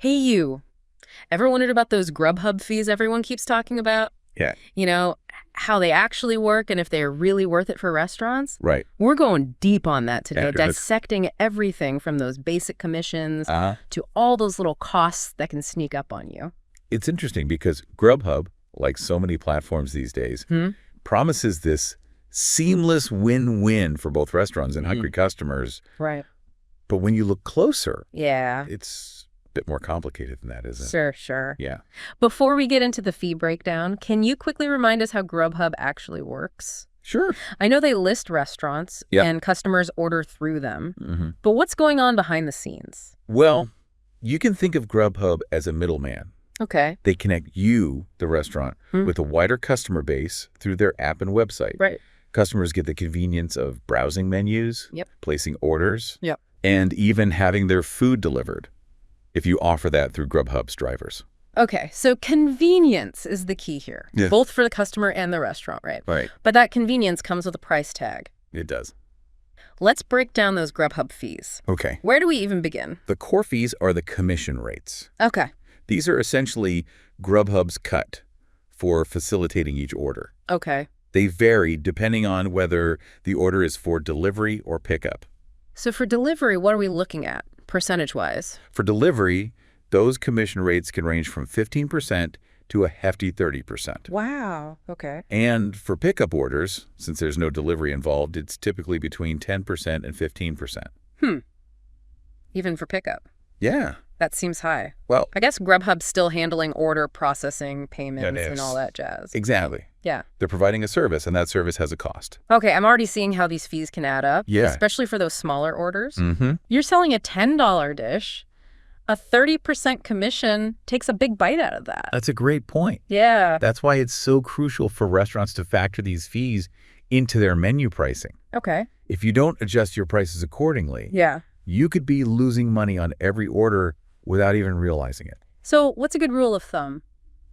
Hey, you. Ever wondered about those Grubhub fees everyone keeps talking about? Yeah. You know, how they actually work and if they're really worth it for restaurants? Right. We're going deep on that today, Yeah, good. dissecting everything from those basic commissions Uh-huh. to all those little costs that can sneak up on you. It's interesting because Grubhub, like so many platforms these days, promises this seamless win-win for both restaurants and hungry customers. Right. But when you look closer, Yeah. it's a bit more complicated than that, isn't it? Sure. Yeah. Before we get into the fee breakdown, can you quickly remind us how Grubhub actually works? Sure. I know they list restaurants and customers order through them, but what's going on behind the scenes? Well, you can think of Grubhub as a middleman. Okay. They connect you, the restaurant, with a wider customer base through their app and website. Right. Customers get the convenience of browsing menus, placing orders, and even having their food delivered if you offer that through Grubhub's drivers. Okay, so convenience is the key here, Yeah. both for the customer and the restaurant, right? Right. But that convenience comes with a price tag. It does. Let's break down those Grubhub fees. Okay. Where do we even begin? The core fees are the commission rates. Okay. These are essentially Grubhub's cut for facilitating each order. Okay. They vary depending on whether the order is for delivery or pickup. So for delivery, what are we looking at, percentage-wise? For delivery, those commission rates can range from 15% to a hefty 30%. Wow. Okay. And for pickup orders, since there's no delivery involved, it's typically between 10% and 15%. Even for pickup? Yeah. That seems high. Well, I guess Grubhub's still handling order processing, payments, It and is. all that jazz. exactly. Yeah. They're providing a service, and that service has a cost. Okay, I'm already seeing how these fees can add up, Yeah. especially for those smaller orders. Mm-hmm. You're selling a $10 dish. A 30% commission takes a big bite out of that. That's a great point. Yeah. That's why it's so crucial for restaurants to factor these fees into their menu pricing. Okay. If you don't adjust your prices accordingly, Yeah. you could be losing money on every order without even realizing it. So what's a good rule of thumb?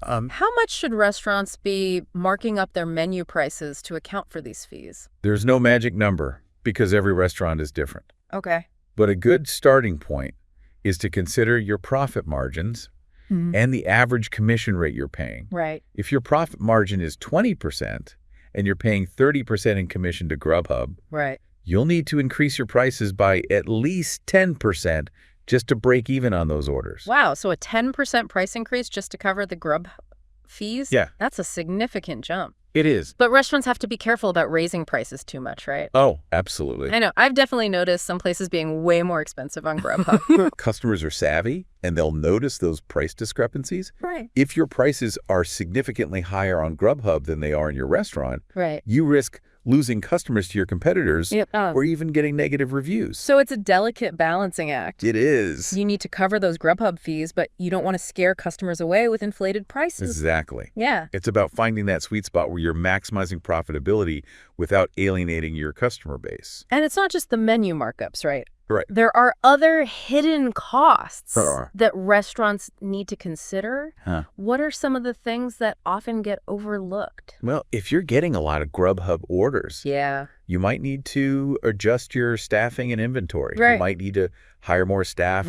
Um, How much should restaurants be marking up their menu prices to account for these fees? There's no magic number because every restaurant is different. Okay. But a good starting point is to consider your profit margins and the average commission rate you're paying. Right. If your profit margin is 20% and you're paying 30% in commission to Grubhub, Right. you'll need to increase your prices by at least 10% just to break even on those orders. Wow, so a 10% price increase just to cover the Grub fees? Yeah. That's a significant jump. It is. But restaurants have to be careful about raising prices too much, right? Oh, absolutely. I know. I've definitely noticed some places being way more expensive on Grubhub. Customers are savvy and they'll notice those price discrepancies. Right. If your prices are significantly higher on Grubhub than they are in your restaurant, Right. you risk losing customers to your competitors or even getting negative reviews. So it's a delicate balancing act. It is. You need to cover those Grubhub fees, but you don't want to scare customers away with inflated prices. Exactly. Yeah. It's about finding that sweet spot where you're maximizing profitability without alienating your customer base. And it's not just the menu markups, right? Right. There are other hidden costs There are. that restaurants need to consider. Huh. What are some of the things that often get overlooked? Well, if you're getting a lot of Grubhub orders, Yeah. you might need to adjust your staffing and inventory. Right. You might need to hire more staff,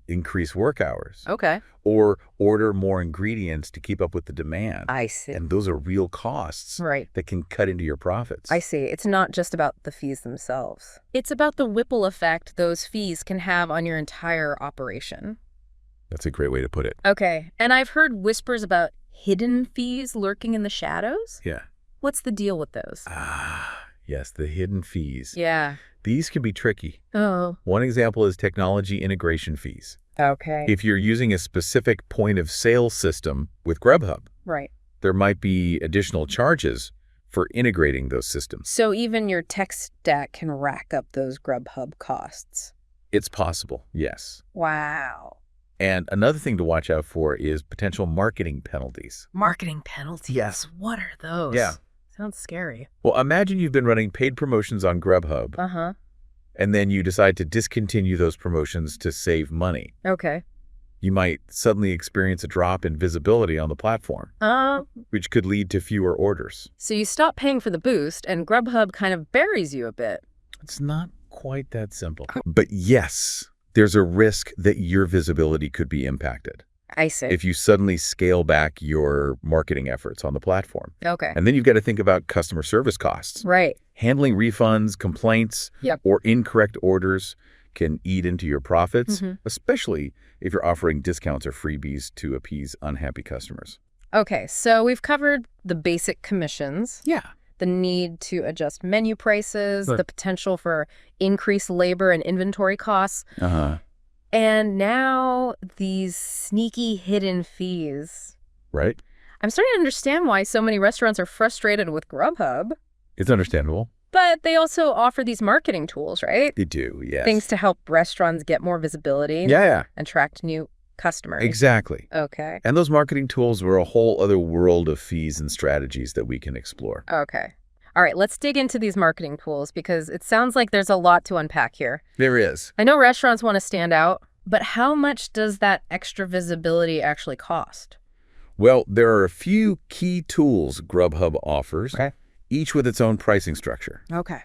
increase work hours, Okay. or order more ingredients to keep up with the demand. I see. And those are real costs Right. that can cut into your profits. I see. It's not just about the fees themselves. It's about the ripple effect those fees can have on your entire operation. That's a great way to put it. Okay. And I've heard whispers about hidden fees lurking in the shadows. Yeah. What's the deal with those? Yes, the hidden fees. Yeah. These can be tricky. Oh. One example is technology integration fees. Okay. If you're using a specific point of sale system with Grubhub, Right. there might be additional charges for integrating those systems. So even your tech stack can rack up those Grubhub costs. It's possible, yes. Wow. And another thing to watch out for is potential marketing penalties. Marketing penalties. Yes. What are those? Yeah. Sounds scary. Well, imagine you've been running paid promotions on Grubhub, Uh-huh. and then you decide to discontinue those promotions to save money. Okay. You might suddenly experience a drop in visibility on the platform, which could lead to fewer orders. So you stop paying for the boost, and Grubhub kind of buries you a bit. It's not quite that simple. But yes, there's a risk that your visibility could be impacted I see. if you suddenly scale back your marketing efforts on the platform. Okay. And then you've got to think about customer service costs. Right. Handling refunds, complaints, Yep. or incorrect orders can eat into your profits, Mm-hmm. especially if you're offering discounts or freebies to appease unhappy customers. Okay, so we've covered the basic commissions, Yeah. the need to adjust menu prices, Right. the potential for increased labor and inventory costs, Uh-huh. and now these sneaky hidden fees. Right? I'm starting to understand why so many restaurants are frustrated with Grubhub, It's understandable. but they also offer these marketing tools, right? They do, yes. Things to help restaurants get more visibility Yeah, and attract new customers. exactly. Okay. And those marketing tools were a whole other world of fees and strategies that we can explore. Okay. All right, let's dig into these marketing tools because it sounds like there's a lot to unpack here. There is. I know restaurants want to stand out, but how much does that extra visibility actually cost? Well, there are a few key tools Grubhub offers, each with its own pricing structure. Okay.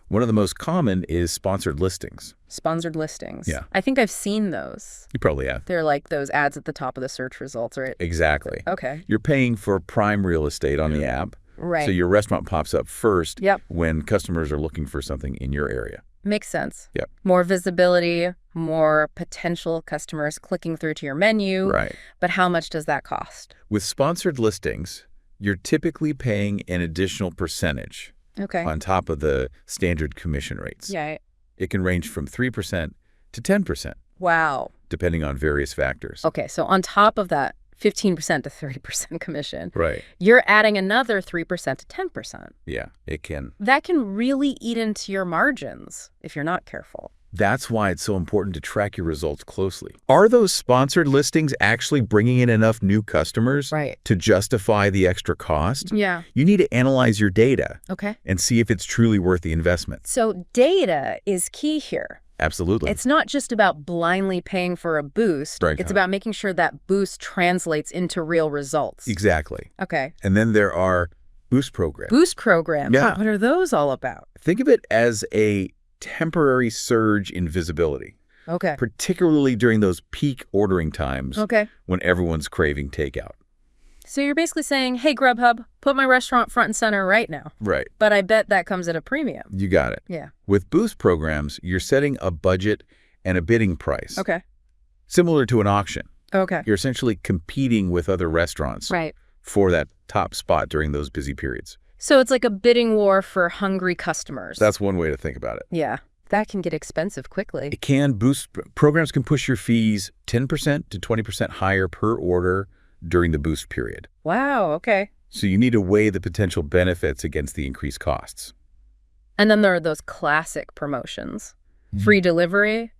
One of the most common is sponsored listings. Sponsored listings. Yeah. I think I've seen those. You probably have. They're like those ads at the top of the search results, right? Exactly. Okay. You're paying for prime real estate on the app, Right. so your restaurant pops up first Yep. when customers are looking for something in your area. Makes sense. Yep. More visibility, more potential customers clicking through to your menu. Right. But how much does that cost? With sponsored listings, you're typically paying an additional percentage Okay. on top of the standard commission rates. Yeah. It can range from 3% to 10%, Wow. depending on various factors. Okay, so on top of that 15% to 30% commission, Right. you're adding another 3% to 10%. Yeah, it can. That can really eat into your margins if you're not careful. That's why it's so important to track your results closely. Are those sponsored listings actually bringing in enough new customers Right. to justify the extra cost? Yeah. You need to analyze your data Okay. and see if it's truly worth the investment. So data is key here. Absolutely. It's not just about blindly paying for a boost. Right. It's about making sure that boost translates into real results. Exactly. Okay. And then there are boost programs. Boost programs. Yeah. What are those all about? Think of it as a temporary surge in visibility, Okay. particularly during those peak ordering times Okay. when everyone's craving takeout. So you're basically saying, hey, Grubhub, put my restaurant front and center right now. Right. But I bet that comes at a premium. You got it. Yeah. With boost programs, you're setting a budget and a bidding price. Okay. Similar to an auction. Okay. You're essentially competing with other restaurants Right. for that top spot during those busy periods. So it's like a bidding war for hungry customers. That's one way to think about it. Yeah. That can get expensive quickly. It can boost, programs can push your fees 10% to 20% higher per order during the boost period. Wow. Okay. So you need to weigh the potential benefits against the increased costs. And then there are those classic promotions, free delivery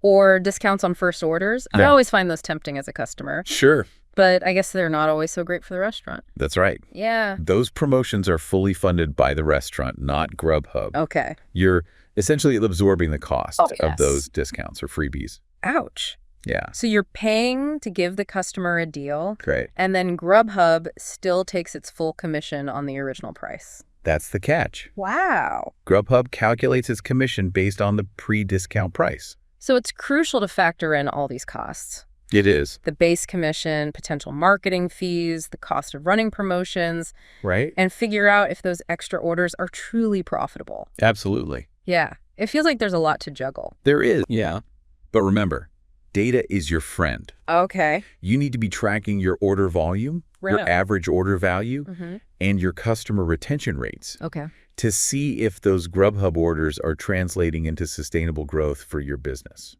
or discounts on first orders. I Yeah. always find those tempting as a customer, Sure. but I guess they're not always so great for the restaurant. That's right. Yeah. Those promotions are fully funded by the restaurant, not Grubhub. Okay. You're essentially absorbing the cost Oh, of yes. those discounts or freebies. Ouch. Yeah. So you're paying to give the customer a deal, Great. and then Grubhub still takes its full commission on the original price. That's the catch. Wow. Grubhub calculates its commission based on the pre-discount price. So it's crucial to factor in all these costs. It is. The base commission, potential marketing fees, the cost of running promotions, Right? and figure out if those extra orders are truly profitable. Absolutely. Yeah, it feels like there's a lot to juggle. There is. Yeah. But remember, data is your friend. Okay. You need to be tracking your order volume, your Right. average order value, Mm-hmm. and your customer retention rates Okay. to see if those Grubhub orders are translating into sustainable growth for your business.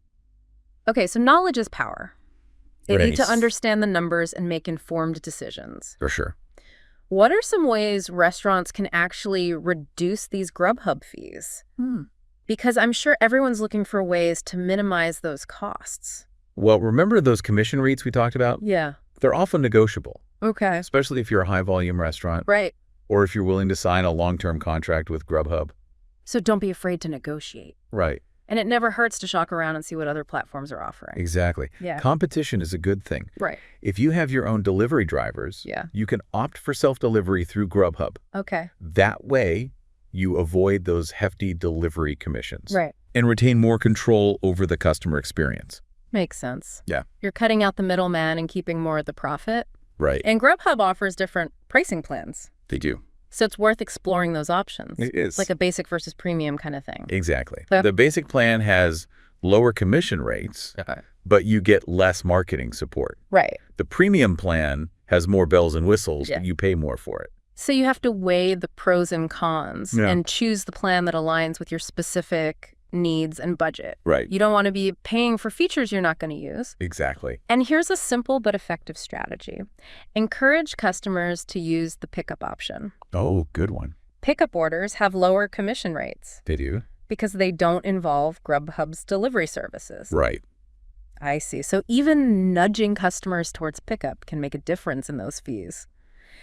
Okay, so knowledge is power. They need to Right. understand the numbers and make informed decisions. For sure. What are some ways restaurants can actually reduce these Grubhub fees? Because I'm sure everyone's looking for ways to minimize those costs. Well, remember those commission rates we talked about? Yeah. They're often negotiable, Okay. especially if you're a high-volume restaurant Right. or if you're willing to sign a long-term contract with Grubhub. So don't be afraid to negotiate. Right. And it never hurts to shop around and see what other platforms are offering. Exactly. Yeah. Competition is a good thing. Right. If you have your own delivery drivers, Yeah. you can opt for self-delivery through Grubhub. Okay. That way, you avoid those hefty delivery commissions. Right. and retain more control over the customer experience. Makes sense. Yeah. You're cutting out the middleman and keeping more of the profit. Right. And Grubhub offers different pricing plans. They do. So it's worth exploring those options. It is. Like a basic versus premium kind of thing. Exactly. Yeah. The basic plan has lower commission rates, but you get less marketing support. Right. The premium plan has more bells and whistles, Yeah. but you pay more for it. So you have to weigh the pros and cons and choose the plan that aligns with your specific needs and budget. Right. You don't want to be paying for features you're not going to use. Exactly. And here's a simple but effective strategy. Encourage customers to use the pickup option. Oh, good one. Pickup orders have lower commission rates They do? because they don't involve Grubhub's delivery services. Right. I see. So even nudging customers towards pickup can make a difference in those fees.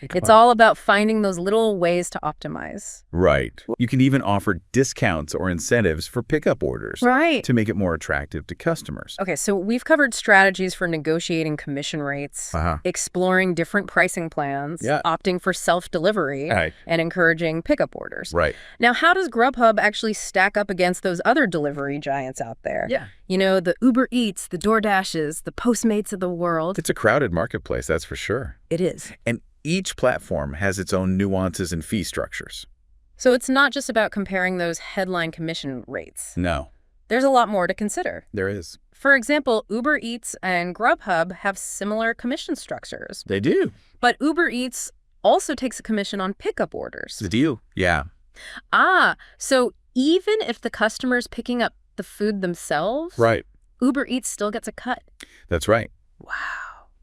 It's all about finding those little ways to optimize. Right. You can even offer discounts or incentives for pickup orders. Right. To make it more attractive to customers. Okay, so we've covered strategies for negotiating commission rates, exploring different pricing plans, opting for self-delivery, and encouraging pickup orders. Right. Now, how does Grubhub actually stack up against those other delivery giants out there? Yeah. You know, the Uber Eats, the DoorDashes, the Postmates of the world. It's a crowded marketplace, that's for sure. It is. And each platform has its own nuances and fee structures. So it's not just about comparing those headline commission rates. No. There's a lot more to consider. There is. For example, Uber Eats and Grubhub have similar commission structures. They do. But Uber Eats also takes a commission on pickup orders. The deal. Yeah. So even if the customer's picking up the food themselves, Right. Uber Eats still gets a cut. That's right. Wow.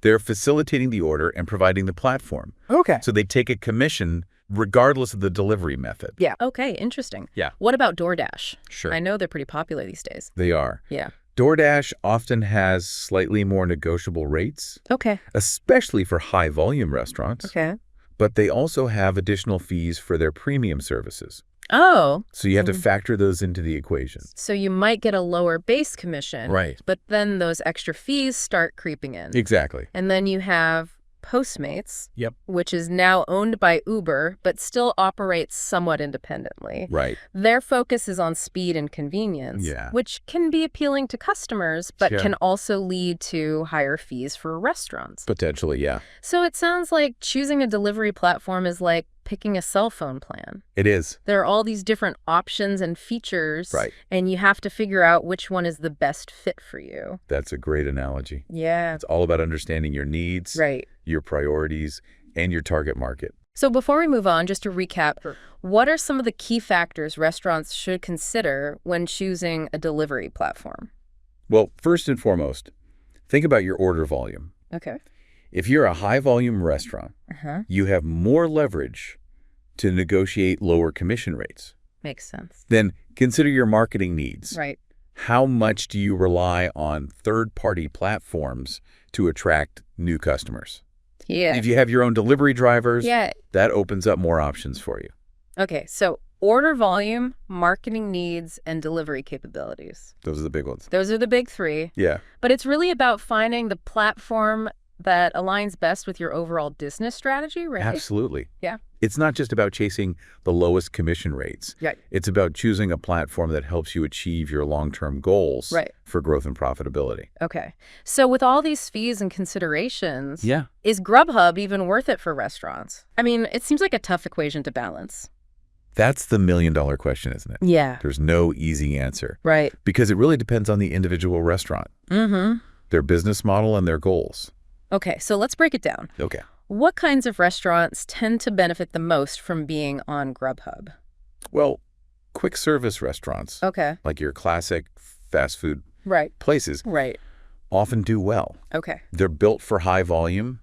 They're facilitating the order and providing the platform. Okay. So they take a commission regardless of the delivery method. Yeah. Okay, interesting. Yeah. What about DoorDash? Sure. I know they're pretty popular these days. They are. Yeah. DoorDash often has slightly more negotiable rates, Okay. especially for high-volume restaurants. Okay. But they also have additional fees for their premium services. Oh. So you have to factor those into the equation. So you might get a lower base commission. Right. But then those extra fees start creeping in. Exactly. And then you have Postmates, Yep. which is now owned by Uber, but still operates somewhat independently. Right. Their focus is on speed and convenience, which can be appealing to customers, but can also lead to higher fees for restaurants. Potentially, yeah. So it sounds like choosing a delivery platform is like picking a cell phone plan. It is. There are all these different options and features, Right. and you have to figure out which one is the best fit for you. That's a great analogy. Yeah. It's all about understanding your needs, Right. your priorities, and your target market. So before we move on, just to recap, what are some of the key factors restaurants should consider when choosing a delivery platform? Well, first and foremost, think about your order volume. Okay. If you're a high-volume restaurant, you have more leverage to negotiate lower commission rates. Makes sense. Then consider your marketing needs. Right. How much do you rely on third-party platforms to attract new customers? Yeah. If you have your own delivery drivers, Yeah. that opens up more options for you. Okay, so order volume, marketing needs, and delivery capabilities. Those are the big ones. Those are the big three. Yeah. But it's really about finding the platform that aligns best with your overall business strategy, right? Absolutely. Yeah. It's not just about chasing the lowest commission rates. Right. It's about choosing a platform that helps you achieve your long-term goals for growth and profitability. Okay. So with all these fees and considerations, Yeah. is Grubhub even worth it for restaurants? I mean, it seems like a tough equation to balance. That's the million-dollar question, isn't it? Yeah. There's no easy answer. Right. Because it really depends on the individual restaurant, their business model, and their goals. Okay, so let's break it down. Okay. What kinds of restaurants tend to benefit the most from being on Grubhub? Well, quick service restaurants, Okay. like your classic fast food Right. places, Right. often do well. Okay. They're built for high volume.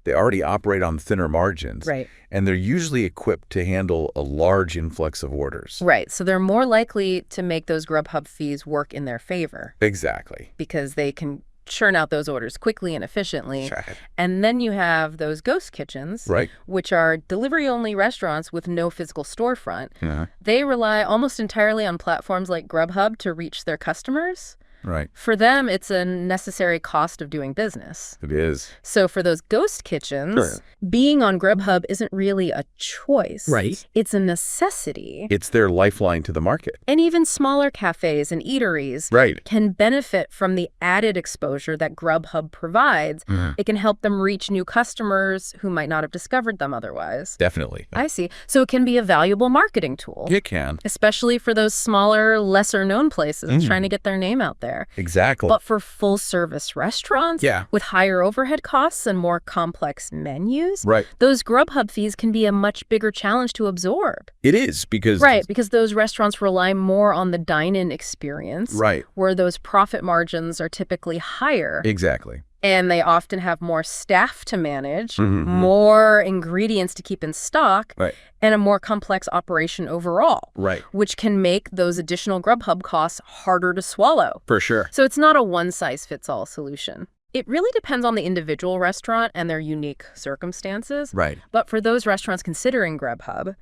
They already operate on thinner margins. Right. And they're usually equipped to handle a large influx of orders. Right. So they're more likely to make those Grubhub fees work in their favor Exactly. because they can churn out those orders quickly and efficiently. And then you have those ghost kitchens, Right. which are delivery-only restaurants with no physical storefront. Uh-huh. They rely almost entirely on platforms like Grubhub to reach their customers. Right. For them, it's a necessary cost of doing business. It is. So for those ghost kitchens, being on Grubhub isn't really a choice. Right. It's a necessity. It's their lifeline to the market. And even smaller cafes and eateries Right. can benefit from the added exposure that Grubhub provides. It can help them reach new customers who might not have discovered them otherwise. Definitely. I see. So it can be a valuable marketing tool. It can. Especially for those smaller, lesser-known places trying to get their name out there. Exactly. But for full-service restaurants with higher overhead costs and more complex menus, Right. those Grubhub fees can be a much bigger challenge to absorb. It is because... Right, because those restaurants rely more on the dine-in experience, Right. where those profit margins are typically higher. Exactly. And they often have more staff to manage, more ingredients to keep in stock, Right. and a more complex operation overall, Right. which can make those additional Grubhub costs harder to swallow. For sure. So it's not a one-size-fits-all solution. It really depends on the individual restaurant and their unique circumstances. Right. But for those restaurants considering Grubhub,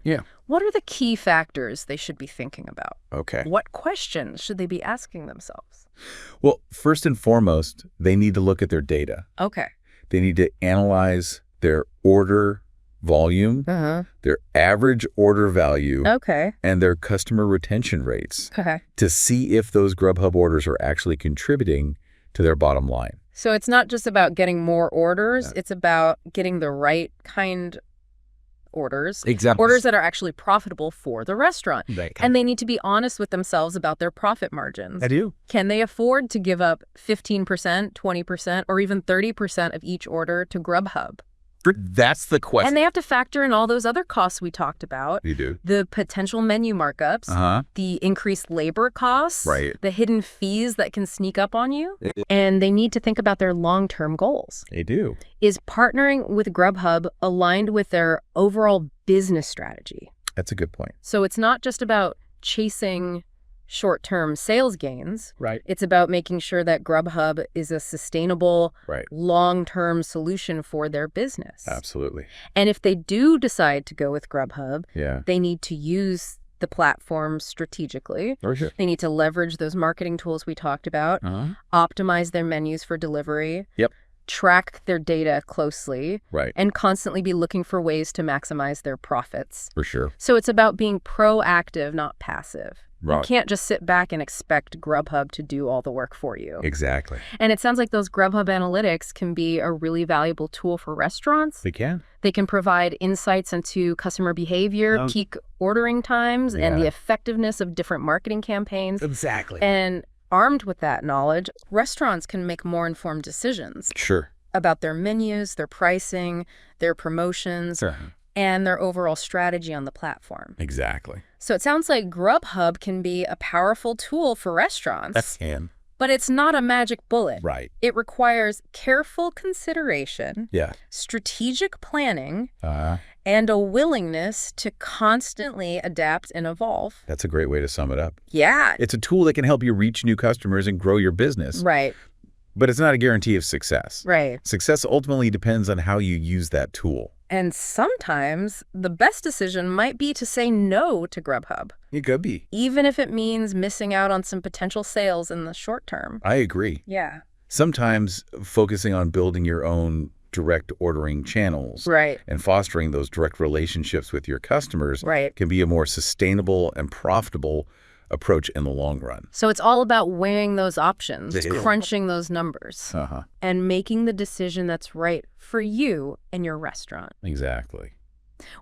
what are the key factors they should be thinking about? Okay. What questions should they be asking themselves? Well, first and foremost, they need to look at their data. Okay. They need to analyze their order volume, their average order value, Okay. and their customer retention rates Okay. to see if those Grubhub orders are actually contributing to their bottom line. So it's not just about getting more orders, it's about getting the right kind orders. Exactly. Orders that are actually profitable for the restaurant. Right. And they need to be honest with themselves about their profit margins. I do. Can they afford to give up 15%, 20%, or even 30% of each order to Grubhub? That's the question. And they have to factor in all those other costs we talked about. You do. The potential menu markups, the increased labor costs, the hidden fees that can sneak up on you. And they need to think about their long-term goals. They do. Is partnering with Grubhub aligned with their overall business strategy? That's a good point. So it's not just about chasing short-term sales gains. Right. It's about making sure that Grubhub is a sustainable, Right. long-term solution for their business. Absolutely. And if they do decide to go with Grubhub, Yeah. they need to use the platform strategically. For sure. They need to leverage those marketing tools we talked about, optimize their menus for delivery, Yep. track their data closely, Right. and constantly be looking for ways to maximize their profits. For sure. So it's about being proactive, not passive. You Right. can't just sit back and expect Grubhub to do all the work for you. Exactly. And it sounds like those Grubhub analytics can be a really valuable tool for restaurants. They can. They can provide insights into customer behavior, peak ordering times, and the effectiveness of different marketing campaigns. Exactly. And armed with that knowledge, restaurants can make more informed decisions Sure. about their menus, their pricing, their promotions, and their overall strategy on the platform. Exactly. So it sounds like Grubhub can be a powerful tool for restaurants, can. but it's not a magic bullet. Right. It requires careful consideration, Yeah. strategic planning, and a willingness to constantly adapt and evolve. That's a great way to sum it up. Yeah. It's a tool that can help you reach new customers and grow your business. Right. But it's not a guarantee of success. Right. Success ultimately depends on how you use that tool. And sometimes the best decision might be to say no to Grubhub, It could be. even if it means missing out on some potential sales in the short term. I agree. Yeah. Sometimes focusing on building your own direct ordering channels Right. and fostering those direct relationships with your customers Right. can be a more sustainable and profitable approach in the long run. So it's all about weighing those options, It is. crunching those numbers, and making the decision that's right for you and your restaurant. Exactly.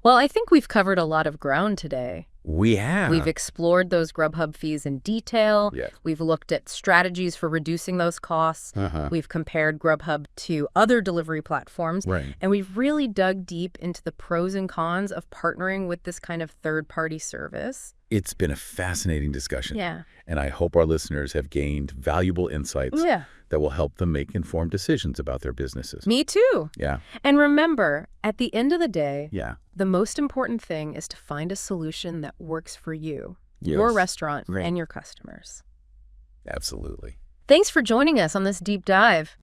Well, I think we've covered a lot of ground today. We have. We've explored those Grubhub fees in detail. Yes. We've looked at strategies for reducing those costs. We've compared Grubhub to other delivery platforms. Right. And we've really dug deep into the pros and cons of partnering with this kind of third-party service. It's been a fascinating discussion. Yeah. And I hope our listeners have gained valuable insights that will help them make informed decisions about their businesses. Me too. Yeah. And remember, at the end of the day, Yeah. the most important thing is to find a solution that works for you, your restaurant, and your customers. Absolutely. Thanks for joining us on this deep dive.